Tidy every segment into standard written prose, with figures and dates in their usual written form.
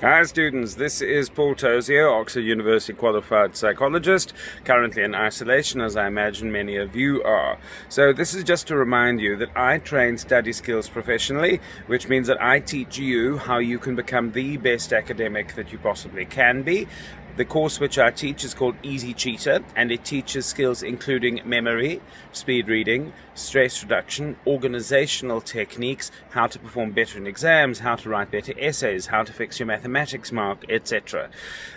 Hi students, this is Paul Tosio, Oxford University Qualified Psychologist, currently in isolation as I imagine many of you are. So this is just to remind you that I train study skills professionally, which means that I teach you how you can become the best academic that you possibly can be. The course which I teach is called Easy Cheetah, and it teaches skills including memory, speed reading, stress reduction, organizational techniques, how to perform better in exams, how to write better essays, how to fix your mathematics mark, etc.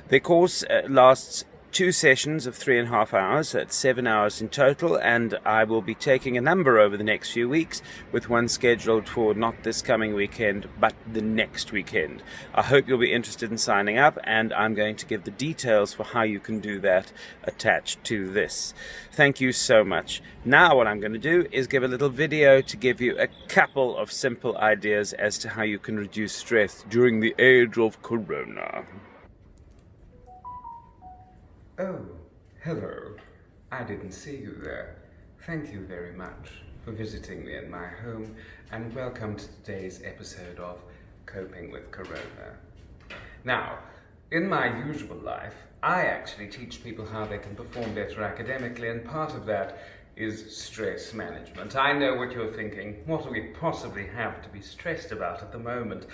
The course lasts 2 sessions of 3.5 hours, so it's 7 hours in total, and I will be taking a number over the next few weeks, with one scheduled for not this coming weekend, but the next weekend. I hope you'll be interested in signing up, and I'm going to give the details for how you can do that attached to this. Thank you so much. Now what I'm going to do is give a little video to give you a couple of simple ideas as to how you can reduce stress during the age of Corona. Oh, hello. I didn't see you there. Thank you very much for visiting me in my home, and welcome to today's episode of Coping with Corona. Now, in my usual life, I actually teach people how they can perform better academically, and part of that is stress management. I know what you're thinking. What do we possibly have to be stressed about at the moment?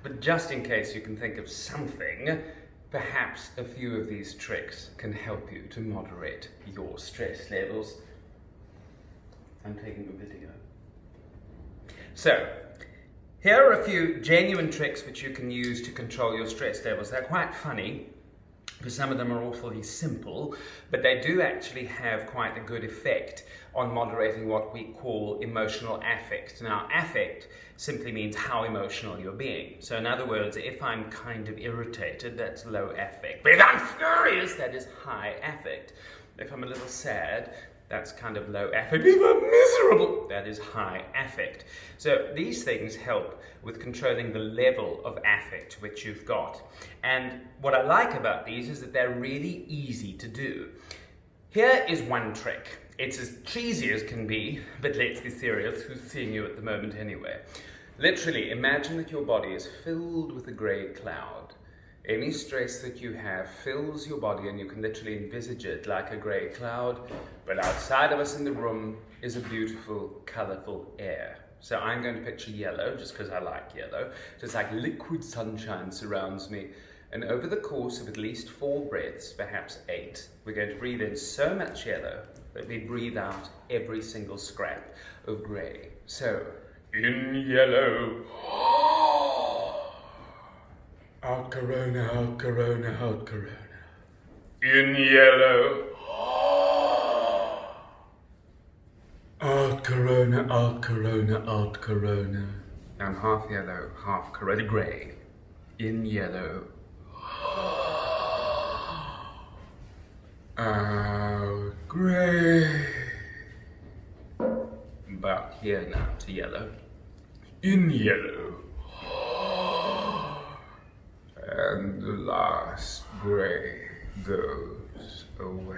But just in case you can think of something, perhaps a few of these tricks can help you to moderate your stress levels. I'm taking a video. So, here are a few genuine tricks which you can use to control your stress levels. They're quite funny, because some of them are awfully simple, but they do actually have quite a good effect on moderating what we call emotional affect. Now, affect simply means how emotional you're being. So in other words, if I'm kind of irritated, that's low affect. But if I'm furious, that is high affect. If I'm a little sad, that's kind of low affect. If I'm miserable, that is high affect. So these things help with controlling the level of affect which you've got. And what I like about these is that they're really easy to do. Here is one trick. It's as cheesy as can be, but let's be serious. Who's seeing you at the moment anyway? Literally, imagine that your body is filled with a grey cloud. Any stress that you have fills your body, and you can literally envisage it like a grey cloud, but outside of us in the room is a beautiful, colourful air. So I'm going to picture yellow, just because I like yellow. Just like liquid sunshine surrounds me. And over the course of at least 4 breaths, perhaps 8, we're going to breathe in so much yellow that we breathe out every single scrap of grey. So, in yellow. Out Corona, out Corona, out Corona. In yellow. Out Corona, out Corona, out Corona. I'm half yellow, half Corona grey. In yellow. Out grey. Back here now to yellow. In yellow. And the last grey goes away.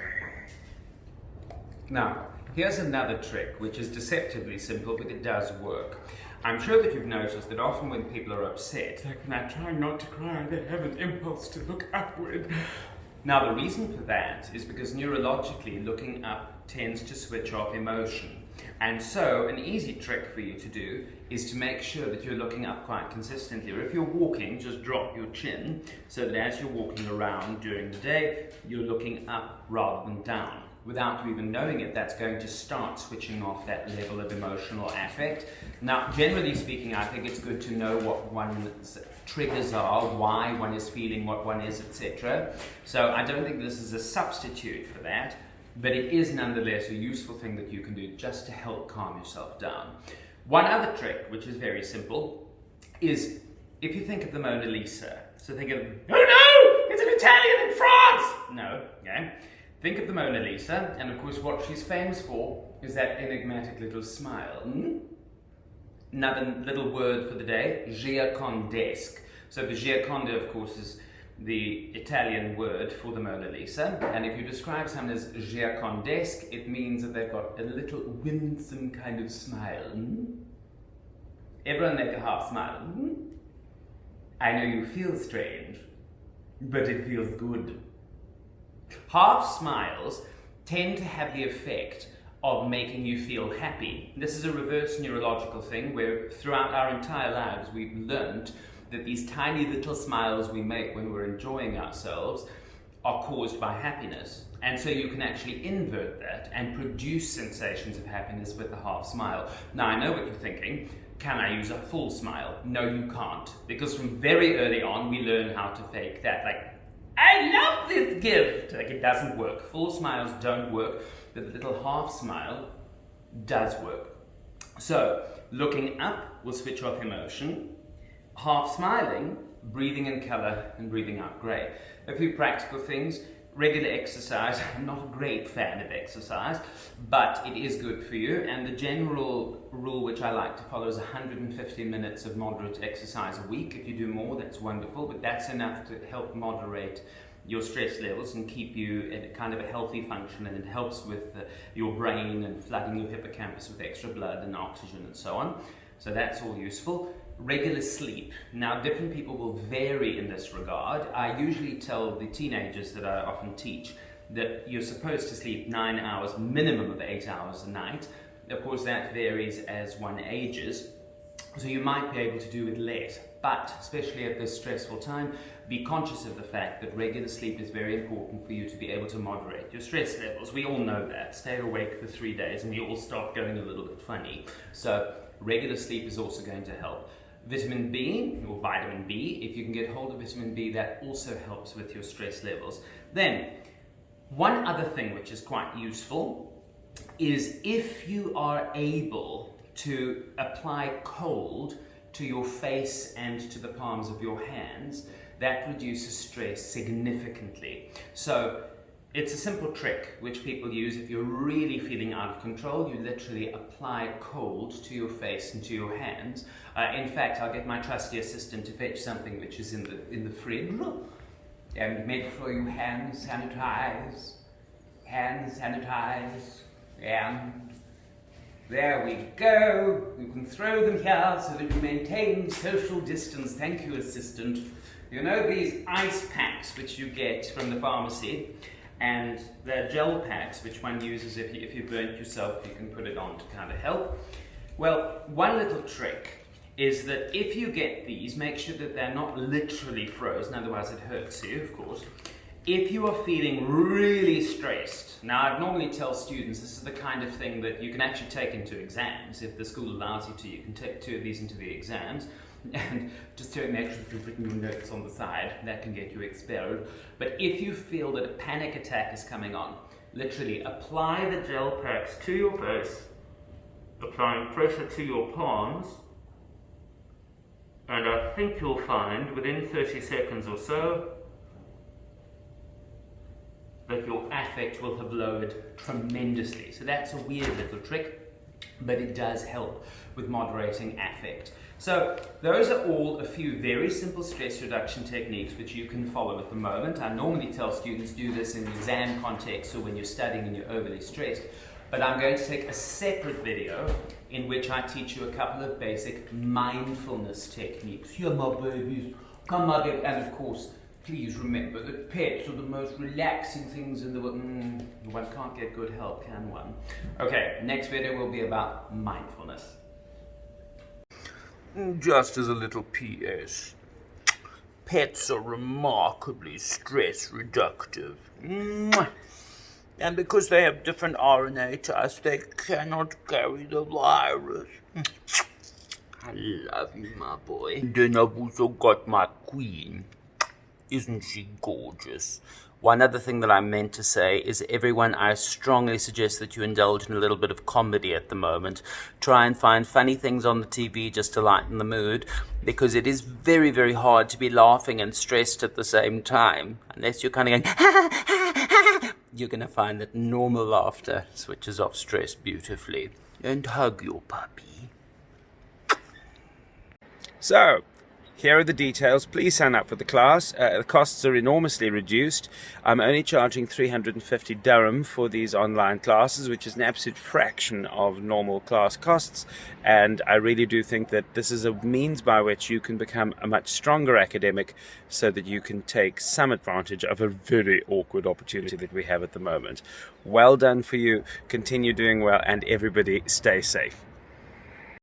Now, here's another trick, which is deceptively simple, but it does work. I'm sure that you've noticed that often when people are upset, they're trying not to cry, they have an impulse to look upward. Now, the reason for that is because neurologically, looking up tends to switch off emotion. And so, an easy trick for you to do is to make sure that you're looking up quite consistently. Or if you're walking, just drop your chin so that as you're walking around during the day, you're looking up rather than down. Without you even knowing it, that's going to start switching off that level of emotional affect. Now, generally speaking, I think it's good to know what one's triggers are, why one is feeling what one is, etc. So I don't think this is a substitute for that, but it is nonetheless a useful thing that you can do just to help calm yourself down. One other trick, which is very simple, is if you think of the Mona Lisa. So think of, oh no, it's an Italian in France! No, okay. Think of the Mona Lisa, and of course what she's famous for is that enigmatic little smile. Another little word for the day, gioconde. So the Gioconda, of course, is the Italian word for the Mona Lisa, and if you describe someone as giacondesque, it means that they've got a little winsome kind of smile. Everyone make a half smile. I know you feel strange, but it feels good. Half smiles tend to have the effect of making you feel happy. This is a reverse neurological thing where throughout our entire lives we've learned that these tiny little smiles we make when we're enjoying ourselves are caused by happiness. And so you can actually invert that and produce sensations of happiness with a half smile. Now I know what you're thinking, can I use a full smile? No, you can't. Because from very early on we learn how to fake that. Like, I love this gift! Like, it doesn't work. Full smiles don't work, but the little half smile does work. So, looking up will switch off emotion. Half smiling, breathing in colour and breathing out grey. A few practical things. Regular exercise. I'm not a great fan of exercise, but it is good for you. And the general rule which I like to follow is 150 minutes of moderate exercise a week. If you do more, that's wonderful, but that's enough to help moderate your stress levels and keep you at kind of a healthy function, and it helps with your brain and flooding your hippocampus with extra blood and oxygen and so on. So that's all useful. Regular sleep. Now, different people will vary in this regard. I usually tell the teenagers that I often teach that you're supposed to sleep 9 hours, minimum of 8 hours a night. Of course, that varies as one ages, so you might be able to do with less. But, especially at this stressful time, be conscious of the fact that regular sleep is very important for you to be able to moderate your stress levels. We all know that. Stay awake for 3 days and we all start going a little bit funny. So, regular sleep is also going to help. Vitamin B, or vitamin B, if you can get hold of vitamin B, that also helps with your stress levels. Then, one other thing which is quite useful is if you are able to apply cold to your face and to the palms of your hands, that reduces stress significantly. So, it's a simple trick which people use if you're really feeling out of control. You literally apply cold to your face and to your hands. In fact, I'll get my trusty assistant to fetch something which is in the fridge. And make sure you hand sanitize. And there we go. You can throw them here so that you maintain social distance. Thank you, assistant. You know these ice packs which you get from the pharmacy? And they're gel packs which one uses if you burnt yourself, you can put it on to kind of help. Well, one little trick is that if you get these, make sure that they're not literally frozen, otherwise it hurts you, of course. If you are feeling really stressed, now I'd normally tell students this is the kind of thing that you can actually take into exams. If the school allows you to, you can take 2 of these into the exams. And just to make sure you've written your notes on the side, that can get you expelled. But if you feel that a panic attack is coming on, literally apply the gel packs to your face, applying pressure to your palms, and I think you'll find within 30 seconds or so that your affect will have lowered tremendously. So that's a weird little trick, but it does help with moderating affect. So those are all a few very simple stress reduction techniques which you can follow at the moment. I normally tell students do this in the exam context or when you're studying and you're overly stressed, but I'm going to take a separate video in which I teach you a couple of basic mindfulness techniques. Here, my babies, come out here, and of course, please remember that pets are the most relaxing things in the world. One can't get good help, can one? Okay, next video will be about mindfulness. Just as a little P.S. Pets are remarkably stress reductive. And because they have different RNA to us, they cannot carry the virus. I love you, my boy. Then I've also got my queen. Isn't she gorgeous? One other thing that I meant to say is, everyone, I strongly suggest that you indulge in a little bit of comedy at the moment. Try and find funny things on the TV just to lighten the mood, because it is very, very hard to be laughing and stressed at the same time. Unless you're kind of going, you're going to find that normal laughter switches off stress beautifully. And hug your puppy. So, Here are the details. Please sign up for the class. The costs are enormously reduced. I'm only charging 350 dirham for these online classes, which is an absolute fraction of normal class costs. And I really do think that this is a means by which you can become a much stronger academic so that you can take some advantage of a very awkward opportunity that we have at the moment. Well done for you. Continue doing well, and everybody stay safe.